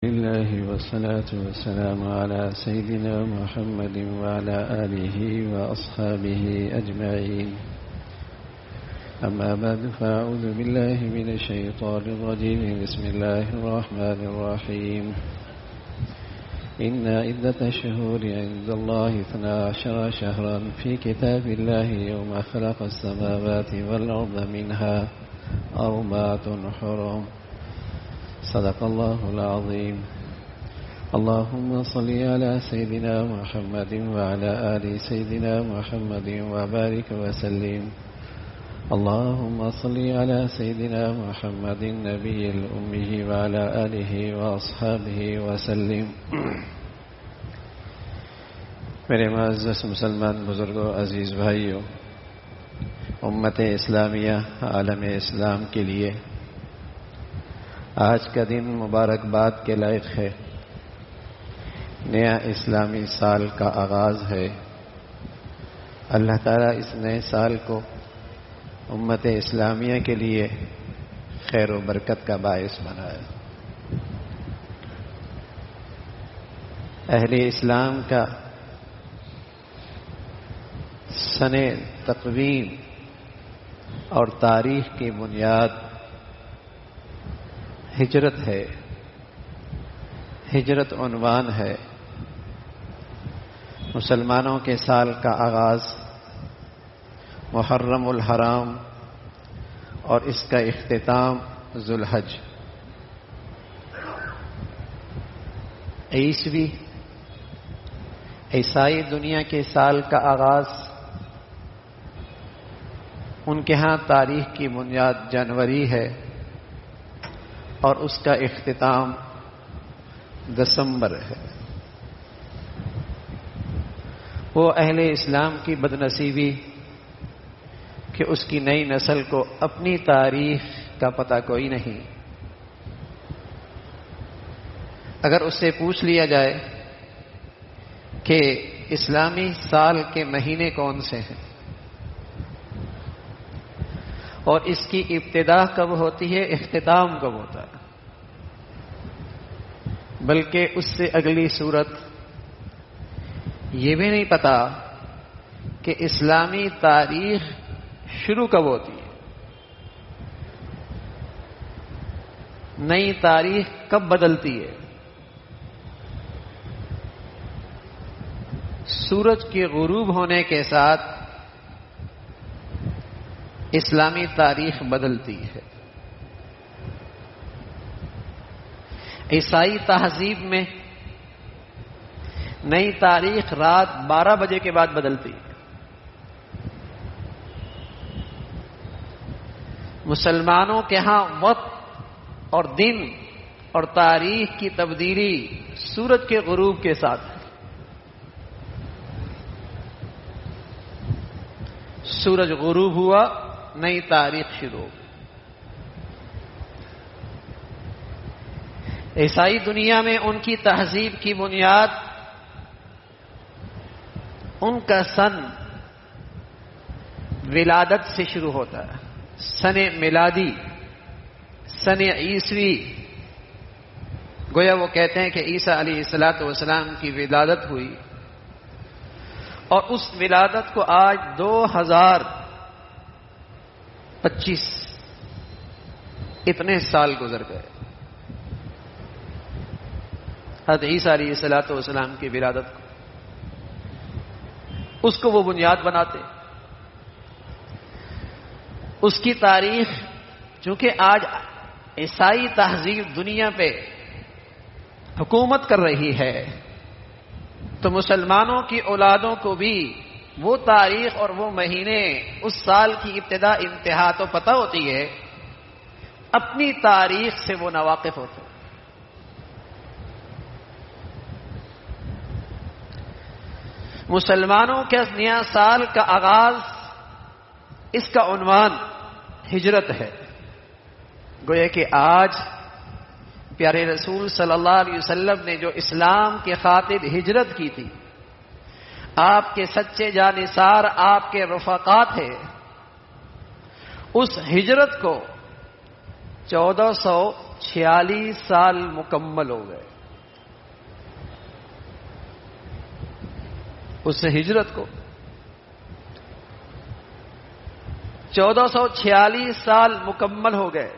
لله والصلاة والسلام على سيدنا محمد وعلى آله وأصحابه أجمعين. أما بعد فأعوذ بالله من الشيطان الرجيم. بسم الله الرحمن الرحيم. إن عدة الشهور عند الله 12 شهرا في كتاب الله يوم خلق السماوات والأرض منها 4 حرم. صدق الله العظيم. اللهم صل على سيدنا محمد وعلى آل سيدنا محمد وبارك وسلم. اللهم صل على سيدنا محمد النبي الأمي وعلى آله وأصحابه وسلم. میرے معزز مسلمان بزرگوں، عزیز بھائیوں، امت اسلامیہ عالم اسلام کے لیے آج کا دن مبارکباد کے لائق ہے. نیا اسلامی سال کا آغاز ہے. اللہ تعالیٰ اس نئے سال کو امت اسلامیہ کے لیے خیر و برکت کا باعث بنائے. اہل اسلام کا سن تقویم اور تاریخ کی بنیاد ہجرت ہے. ہجرت عنوان ہے. مسلمانوں کے سال کا آغاز محرم الحرام اور اس کا اختتام ذوالحج. عیسوی عیسائی دنیا کے سال کا آغاز ان کے ہاں تاریخ کی بنیاد جنوری ہے اور اس کا اختتام دسمبر ہے. وہ اہل اسلام کی بدنصیبی کہ اس کی نئی نسل کو اپنی تاریخ کا پتہ کوئی نہیں. اگر اس سے پوچھ لیا جائے کہ اسلامی سال کے مہینے کون سے ہیں اور اس کی ابتدا کب ہوتی ہے، اختتام کب ہوتا ہے، بلکہ اس سے اگلی صورت یہ بھی نہیں پتا کہ اسلامی تاریخ شروع کب ہوتی ہے، نئی تاریخ کب بدلتی ہے. سورج کے غروب ہونے کے ساتھ اسلامی تاریخ بدلتی ہے. عیسائی تہذیب میں نئی تاریخ رات 12 بجے کے بعد بدلتی ہے. مسلمانوں کے ہاں وقت اور دن اور تاریخ کی تبدیلی سورج کے غروب کے ساتھ ہے. سورج غروب ہوا، نئی تاریخ شروع. عیسائی دنیا میں ان کی تہذیب کی بنیاد ان کا سن ولادت سے شروع ہوتا ہے. سن میلادی، سن عیسوی. گویا وہ کہتے ہیں کہ عیسیٰ علیہ السلام کی ولادت ہوئی اور اس ولادت کو آج 2025 اتنے سال گزر گئے. حضرت عیسیٰ علیہ السلام کی ولادت کو اس کو وہ بنیاد بناتے. اس کی تاریخ چونکہ آج عیسائی تہذیب دنیا پہ حکومت کر رہی ہے تو مسلمانوں کی اولادوں کو بھی وہ تاریخ اور وہ مہینے، اس سال کی ابتدا انتہا تو پتہ ہوتی ہے، اپنی تاریخ سے وہ ناواقف ہوتے. مسلمانوں کے نیا سال کا آغاز، اس کا عنوان ہجرت ہے. گویا کہ آج پیارے رسول صلی اللہ علیہ وسلم نے جو اسلام کی خاطر ہجرت کی تھی، آپ کے سچے جانثار آپ کے رفقا تھے، اس ہجرت کو 1400 1446 سال مکمل ہو گئے اس ہجرت کو. 1446 سال مکمل ہو گئے.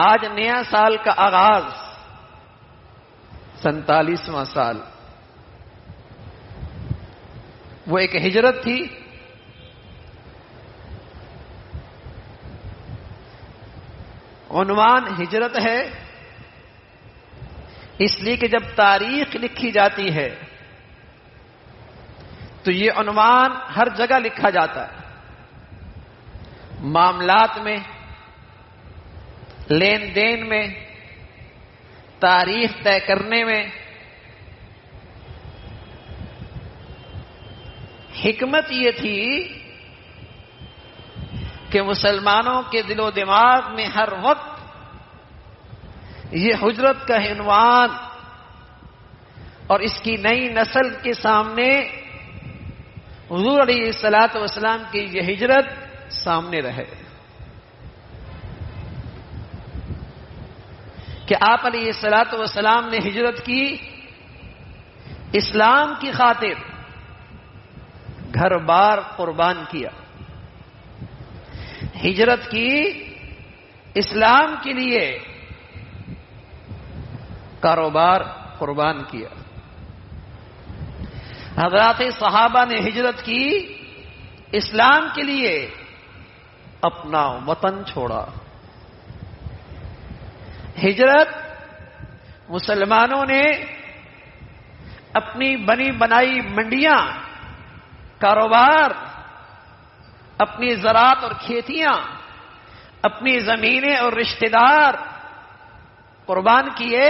آج نیا سال کا آغاز 47واں سال. وہ ایک ہجرت تھی. عنوان ہجرت ہے اس لیے کہ جب تاریخ لکھی جاتی ہے تو یہ عنوان ہر جگہ لکھا جاتا ہے. معاملات میں، لین دین میں، تاریخ طے کرنے میں. حکمت یہ تھی کہ مسلمانوں کے دل و دماغ میں ہر وقت یہ ہجرت کا عنوان اور اس کی نئی نسل کے سامنے حضور علیہ الصلوۃ والسلام کی یہ ہجرت سامنے رہے کہ آپ علیہ الصلوۃ والسلام نے ہجرت کی، اسلام کی خاطر گھر بار قربان کیا. ہجرت کی، اسلام کے لیے کاروبار قربان کیا. حضرات صحابہ نے ہجرت کی، اسلام کے لیے اپنا وطن چھوڑا. ہجرت مسلمانوں نے اپنی بنی بنائی منڈیاں، کاروبار، اپنی زراعت اور کھیتیاں، اپنی زمینیں اور رشتہ دار قربان کیے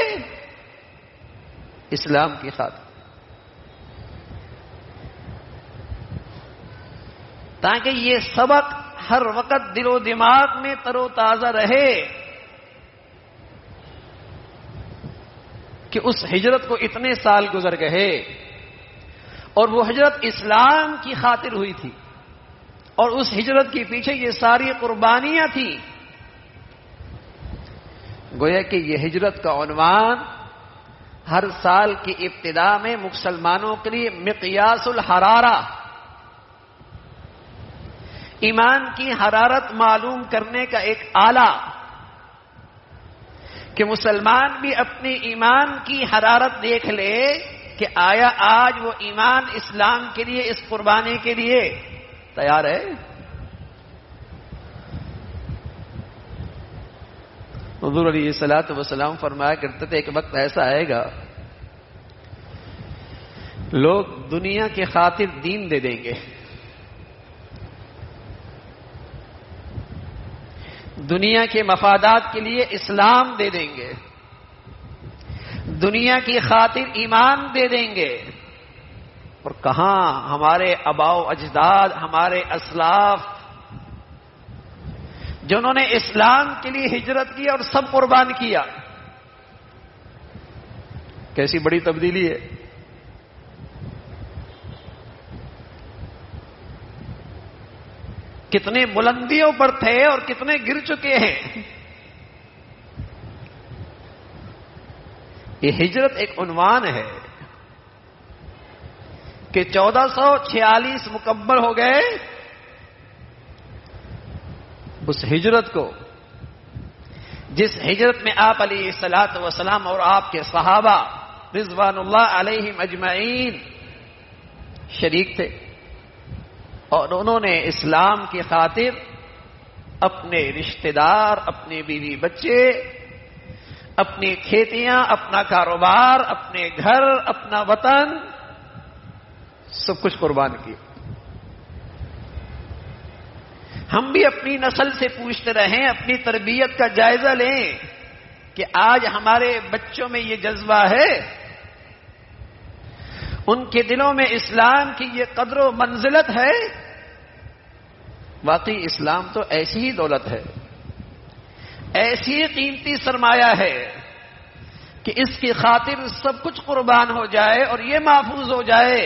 اسلام کی خاطر، تاکہ یہ سبق ہر وقت دل و دماغ میں تر و تازہ رہے کہ اس ہجرت کو اتنے سال گزر گئے اور وہ ہجرت اسلام کی خاطر ہوئی تھی اور اس ہجرت کے پیچھے یہ ساری قربانیاں تھیں. گویا کہ یہ ہجرت کا عنوان ہر سال کی ابتدا میں مسلمانوں کے لیے مقیاس الحرارہ، ایمان کی حرارت معلوم کرنے کا ایک آلہ، کہ مسلمان بھی اپنی ایمان کی حرارت دیکھ لے کہ آیا آج وہ ایمان اسلام کے لیے، اس قربانی کے لیے تیار ہے. حضور علیہ الصلوۃ والسلام فرمایا کرتے تھے ایک وقت ایسا آئے گا لوگ دنیا کی خاطر دین دے دیں گے، دنیا کے مفادات کے لیے اسلام دے دیں گے، دنیا کی خاطر ایمان دے دیں گے. اور کہاں ہمارے آباء و اجداد، ہمارے اسلاف جنہوں نے اسلام کے لیے ہجرت کی اور سب قربان کیا. کیسی بڑی تبدیلی ہے. کتنے بلندیوں پر تھے اور کتنے گر چکے ہیں. یہ ہجرت ایک عنوان ہے کہ 1446 مکمل ہو گئے. اس ہجرت کو، جس ہجرت میں آپ علیہ الصلوۃ والسلام اور آپ کے صحابہ رضوان اللہ علیہم اجمعین شریک تھے، اور انہوں نے اسلام کی خاطر اپنے رشتہ دار، اپنے بیوی بچے، اپنی کھیتیاں، اپنا کاروبار، اپنے گھر، اپنا وطن، سب کچھ قربان کیا. ہم بھی اپنی نسل سے پوچھتے رہیں، اپنی تربیت کا جائزہ لیں کہ آج ہمارے بچوں میں یہ جذبہ ہے، ان کے دلوں میں اسلام کی یہ قدر و منزلت ہے. واقعی اسلام تو ایسی ہی دولت ہے، ایسی ہی قیمتی سرمایہ ہے کہ اس کی خاطر سب کچھ قربان ہو جائے اور یہ محفوظ ہو جائے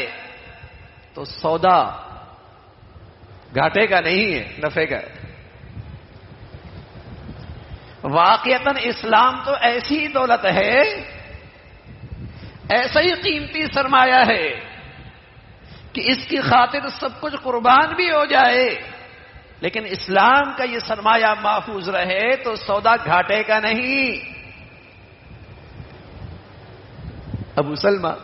تو سودا گھاٹے کا نہیں ہے، نفع کا ہے. واقعتاً اسلام تو ایسی دولت ہے، ایسا ہی قیمتی سرمایہ ہے کہ اس کی خاطر سب کچھ قربان بھی ہو جائے، لیکن اسلام کا یہ سرمایہ محفوظ رہے تو سودا گھاٹے کا نہیں۔ ابو سلمہ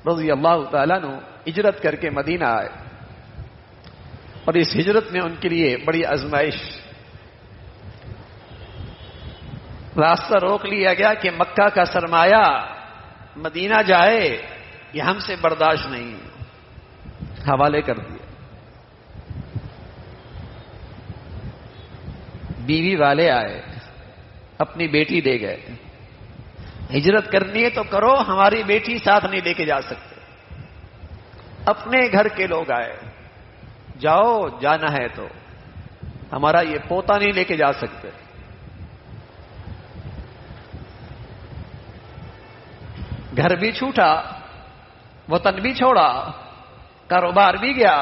رضی اللہ تعالیٰ عنہ ہجرت کر کے مدینہ آئے، اور اس ہجرت میں ان کے لیے بڑی آزمائش، راستہ روک لیا گیا کہ مکہ کا سرمایہ مدینہ جائے، یہ ہم سے برداشت نہیں، حوالے کر دیا۔ بیوی والے آئے، اپنی بیٹی دے گئے، ہجرت کرنی ہے تو کرو، ہماری بیٹی ساتھ نہیں لے کے جا سکتے۔ اپنے گھر کے لوگ آئے، جاؤ جانا ہے تو، ہمارا یہ پوتا نہیں لے کے جا سکتے۔ گھر بھی چھوٹا، وطن بھی چھوڑا، کاروبار بھی گیا،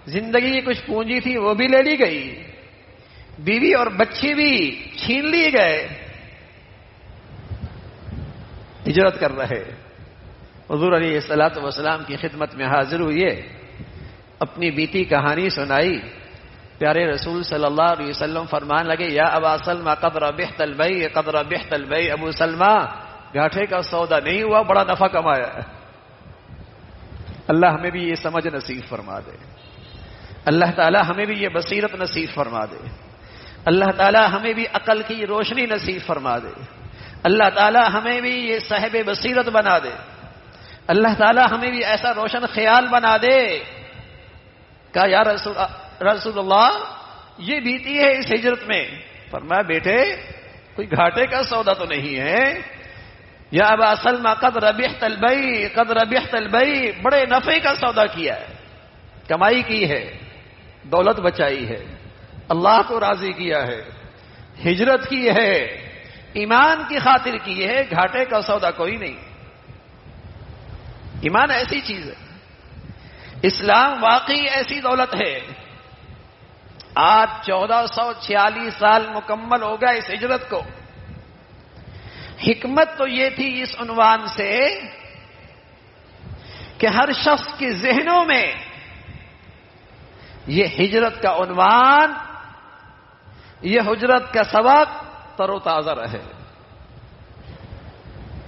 زندگی کی کچھ پونجی تھی وہ بھی لے لی گئی، بیوی اور بچے بھی چھین لیے گئے۔ ہجرت کر رہے، حضور علیہ الصلوۃ والسلام کی خدمت میں حاضر ہوئے، اپنی بیتی کہانی سنائی۔ پیارے رسول صلی اللہ علیہ وسلم فرمان لگے، یا ابا سلمہ قد ربحت البیع، قد ربحت البیع، ابو سلمہ گھاٹے کا سودا نہیں ہوا، بڑا نفع کمایا۔ اللہ ہمیں بھی یہ سمجھ نصیب فرما دے، اللہ تعالی ہمیں بھی یہ بصیرت نصیب فرما دے، اللہ تعالی ہمیں بھی عقل کی روشنی نصیب فرما دے، اللہ تعالی ہمیں بھی یہ صاحب بصیرت بنا دے، اللہ تعالی ہمیں بھی ایسا روشن خیال بنا دے۔ کہا یا رسول اللہ یہ بیتی ہے اس ہجرت میں؟ فرمایا بیٹے کوئی گھاٹے کا سودا تو نہیں ہے، یا ابا سلمہ قد ربحت البیع، قد ربحت البیع، بڑے نفع کا سودا کیا ہے، کمائی کی ہے، دولت بچائی ہے، اللہ کو راضی کیا ہے، ہجرت کی ہے، ایمان کی خاطر کی ہے، گھاٹے کا سودا کوئی نہیں۔ ایمان ایسی چیز ہے، اسلام واقعی ایسی دولت ہے۔ آج 1446 سال مکمل ہو گیا اس ہجرت کو۔ حکمت تو یہ تھی اس عنوان سے کہ ہر شخص کے ذہنوں میں یہ ہجرت کا عنوان، یہ ہجرت کا سبق تر و تازہ رہے،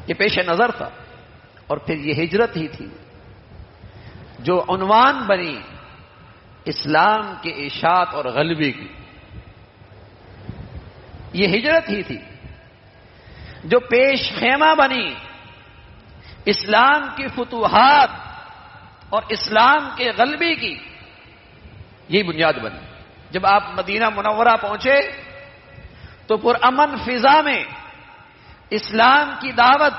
یہ پیش نظر تھا۔ اور پھر یہ ہجرت ہی تھی جو عنوان بنی اسلام کے اشاعت اور غلبے کی، یہ ہجرت ہی تھی جو پیش خیمہ بنی اسلام کی فتوحات اور اسلام کے غلبے کی، یہی بنیاد بنی۔ جب آپ مدینہ منورہ پہنچے تو پرامن فضا میں اسلام کی دعوت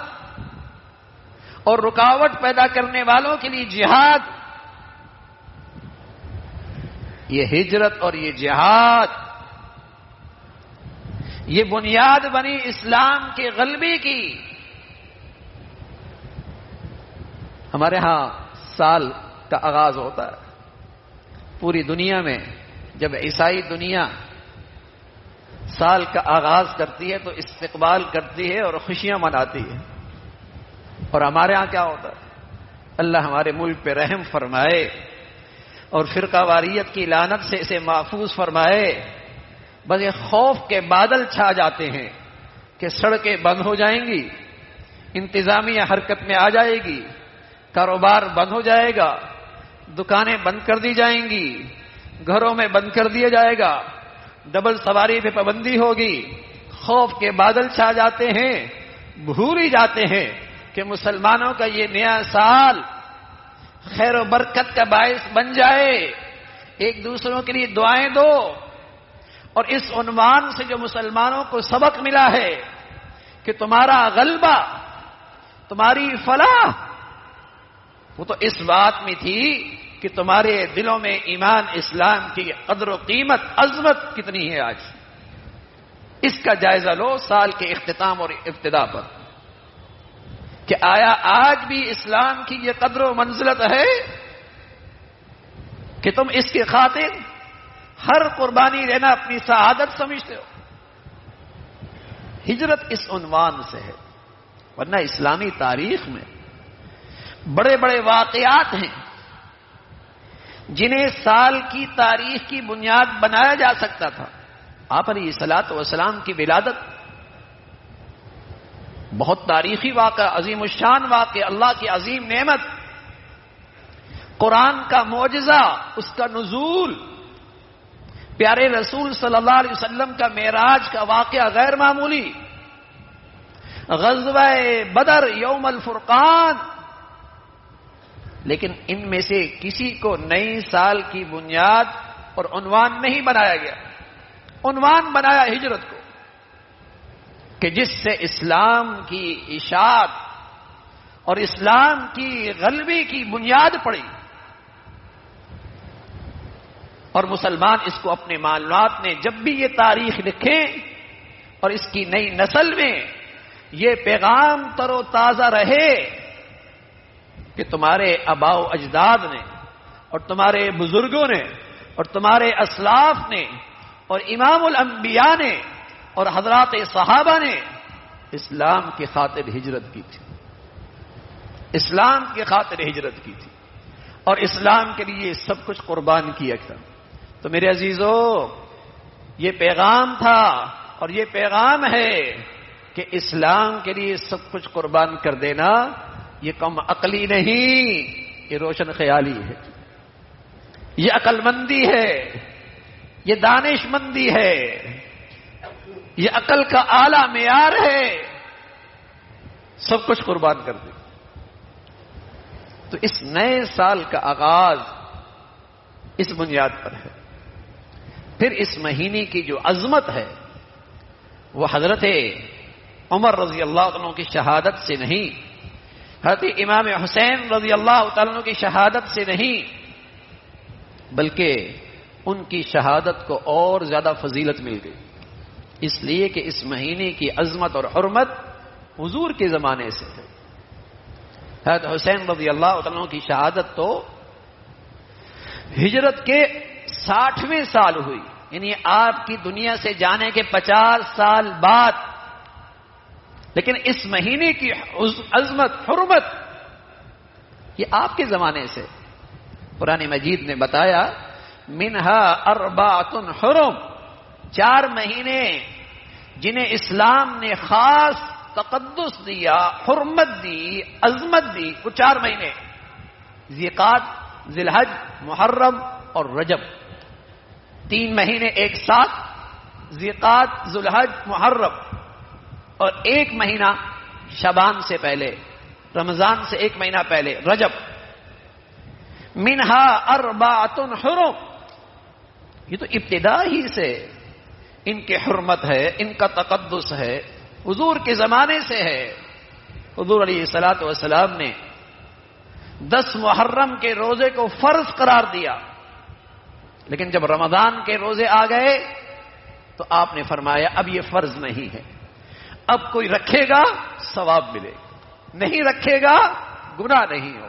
اور رکاوٹ پیدا کرنے والوں کے لیے جہاد، یہ ہجرت اور یہ جہاد، یہ بنیاد بنی اسلام کے غلبے کی۔ ہمارے ہاں سال کا آغاز ہوتا ہے پوری دنیا میں، جب عیسائی دنیا سال کا آغاز کرتی ہے تو استقبال کرتی ہے اور خوشیاں مناتی ہے، اور ہمارے ہاں کیا ہوتا ہے؟ اللہ ہمارے ملک پہ رحم فرمائے اور فرقہ واریت کی لعنت سے اسے محفوظ فرمائے۔ بس یہ خوف کے بادل چھا جاتے ہیں کہ سڑکیں بند ہو جائیں گی، انتظامیہ حرکت میں آ جائے گی، کاروبار بند ہو جائے گا، دکانیں بند کر دی جائیں گی، گھروں میں بند کر دیا جائے گا، ڈبل سواری پہ پابندی ہوگی۔ خوف کے بادل چھا جاتے ہیں، بھول ہی جاتے ہیں کہ مسلمانوں کا یہ نیا سال خیر و برکت کا باعث بن جائے۔ ایک دوسروں کے لیے دعائیں دو، اور اس عنوان سے جو مسلمانوں کو سبق ملا ہے کہ تمہارا غلبہ، تمہاری فلاح، وہ تو اس بات میں تھی کہ تمہارے دلوں میں ایمان اسلام کی قدر و قیمت، عظمت کتنی ہے آج۔ اس کا جائزہ لو سال کے اختتام اور ابتدا پر کہ آیا آج بھی اسلام کی یہ قدر و منزلت ہے کہ تم اس کی خاطر ہر قربانی لینا اپنی سعادت سمجھتے ہو۔ ہجرت اس عنوان سے ہے، ورنہ اسلامی تاریخ میں بڑے بڑے واقعات ہیں جنہیں سال کی تاریخ کی بنیاد بنایا جا سکتا تھا۔ آپ علیہ الصلوۃ والسلام کی ولادت بہت تاریخی واقعہ، عظیم الشان واقعہ، اللہ کی عظیم نعمت، قرآن کا معجزہ، اس کا نزول، پیارے رسول صلی اللہ علیہ وسلم کا معراج کا واقعہ غیر معمولی، غزوہ بدر، یوم الفرقان، لیکن ان میں سے کسی کو نئی سال کی بنیاد اور عنوان نہیں بنایا گیا۔ عنوان بنایا ہجرت کو کہ جس سے اسلام کی اشاعت اور اسلام کی غلبے کی بنیاد پڑی، اور مسلمان اس کو اپنے معلومات میں جب بھی یہ تاریخ لکھیں اور اس کی نئی نسل میں یہ پیغام تر و تازہ رہے کہ تمہارے آباء و اجداد نے اور تمہارے بزرگوں نے اور تمہارے اسلاف نے اور امام الانبیاء نے اور حضرات صحابہ نے اسلام کی خاطر ہجرت کی تھی، اسلام کی خاطر ہجرت کی تھی اور اسلام کے لیے سب کچھ قربان کیا تھا۔ تو میرے عزیزو، یہ پیغام تھا اور یہ پیغام ہے کہ اسلام کے لیے سب کچھ قربان کر دینا یہ کم عقلی نہیں، یہ روشن خیالی ہے، یہ عقل مندی ہے، یہ دانش مندی ہے، یہ عقل کا اعلی معیار ہے، سب کچھ قربان کر دے۔ تو اس نئے سال کا آغاز اس بنیاد پر ہے۔ پھر اس مہینے کی جو عظمت ہے وہ حضرت عمر رضی اللہ عنہ کی شہادت سے نہیں، حضرت امام حسین رضی اللہ تعالیٰ عنہ کی شہادت سے نہیں، بلکہ ان کی شہادت کو اور زیادہ فضیلت مل گئی، اس لیے کہ اس مہینے کی عظمت اور حرمت حضور کے زمانے سے ہے۔ حضرت حسین رضی اللہ تعالیٰ عنہ کی شہادت تو ہجرت کے 60ویں سال ہوئی، یعنی آپ کی دنیا سے جانے کے 50 سال بعد، لیکن اس مہینے کی عظمت حرمت یہ آپ کے زمانے سے۔ قرآن مجید نے بتایا منہا اربعۃ حرم، 4 مہینے جنہیں اسلام نے خاص تقدس دیا، حرمت دی، عظمت دی، وہ 4 مہینے ذیقعدہ، ذی الحج، محرم اور رجب، 3 مہینے ایک ساتھ، ذیقعدہ، ذی الحج، محرم، اور 1 مہینہ شعبان سے پہلے، رمضان سے 1 مہینہ پہلے، رجب۔ منہا اربعۃ حرم، یہ تو ابتدا ہی سے ان کی حرمت ہے، ان کا تقدس ہے، حضور کے زمانے سے ہے۔ حضور علیہ الصلوۃ والسلام نے 10 محرم کے روزے کو فرض قرار دیا، لیکن جب رمضان کے روزے آ گئے تو آپ نے فرمایا اب یہ فرض نہیں ہے، اب کوئی رکھے گا ثواب ملے گا، نہیں رکھے گا گناہ نہیں ہو۔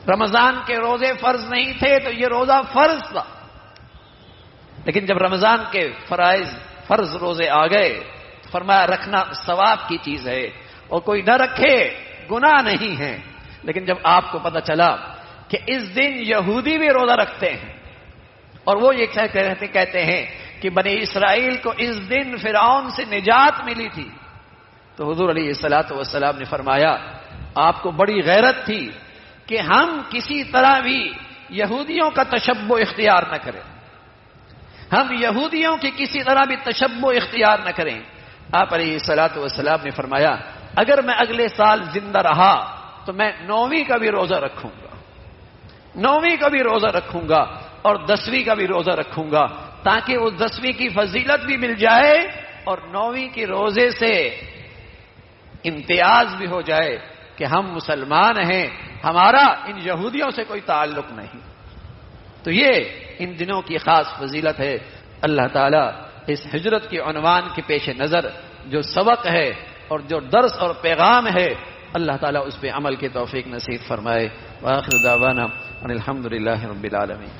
رمضان کے روزے فرض نہیں تھے تو یہ روزہ فرض تھا، لیکن جب رمضان کے فرض روزے آ گئے تو فرمایا رکھنا ثواب کی چیز ہے اور کوئی نہ رکھے گناہ نہیں ہے۔ لیکن جب آپ کو پتہ چلا کہ اس دن یہودی بھی روزہ رکھتے ہیں اور وہ یہ کہتے ہیں کہ بنی اسرائیل کو اس دن فرعون سے نجات ملی تھی، تو حضور علیہ الصلوۃ والسلام نے فرمایا آپ کو بڑی غیرت تھی کہ ہم کسی طرح بھی یہودیوں کا تشبہ اختیار نہ کریں، ہم یہودیوں کی کسی طرح بھی تشبہ اختیار نہ کریں۔ آپ علیہ الصلوۃ والسلام نے فرمایا اگر میں اگلے سال زندہ رہا تو میں 9ویں کا بھی روزہ رکھوں گا، 9ویں کا بھی روزہ رکھوں گا اور 10ویں کا بھی روزہ رکھوں گا، تاکہ اس 10ویں کی فضیلت بھی مل جائے اور 9ویں کے روزے سے امتیاز بھی ہو جائے کہ ہم مسلمان ہیں، ہمارا ان یہودیوں سے کوئی تعلق نہیں۔ تو یہ ان دنوں کی خاص فضیلت ہے۔ اللہ تعالیٰ اس ہجرت کے عنوان کے پیش نظر جو سبق ہے اور جو درس اور پیغام ہے، اللہ تعالیٰ اس پہ عمل کی توفیق نصیب فرمائے۔ وآخر دعوانا ان الحمد للہ رب العالمین۔